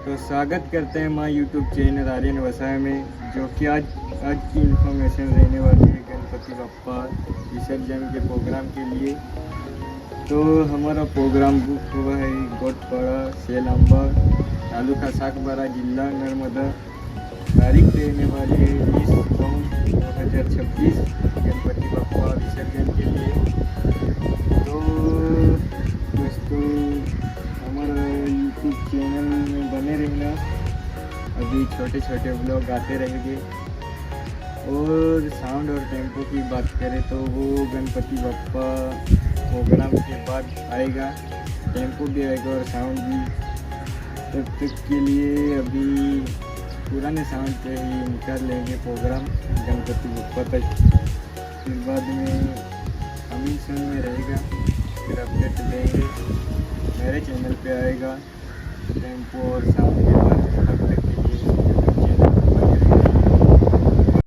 तो स्वागत करते हैं माँ यूट्यूब चैनल आर्यन व्यवसाय में, जो कि आज की इन्फॉर्मेशन रहने वाली है गणपति बप्पा विसर्जन के प्रोग्राम के लिए। तो हमारा प्रोग्राम बुक हुआ है गोटपाड़ा सेलाम्बा तालुका साकबारा जिला नर्मदा। तारीख रहने वाली है 20/9/2026 गणपति बप्पा विसर्जन के लिए। तो दोस्तों हमारा यूट्यूब चैनल में बने रहना, अभी छोटे छोटे ब्लॉग आते रहेंगे। और साउंड और टेम्पो की बात करें तो वो गणपति बप्पा प्रोग्राम के बाद आएगा, टेम्पो भी आएगा और साउंड भी। तब तक के लिए अभी पुराने साउंड पे ही निकाल लेंगे प्रोग्राम गणपति बप्पा तक। फिर बाद में कमिंग सून में रहेगा, फिर अपडेट देंगे, मेरे चैनल पे आएगा टेम्पो और साउंड के बाद।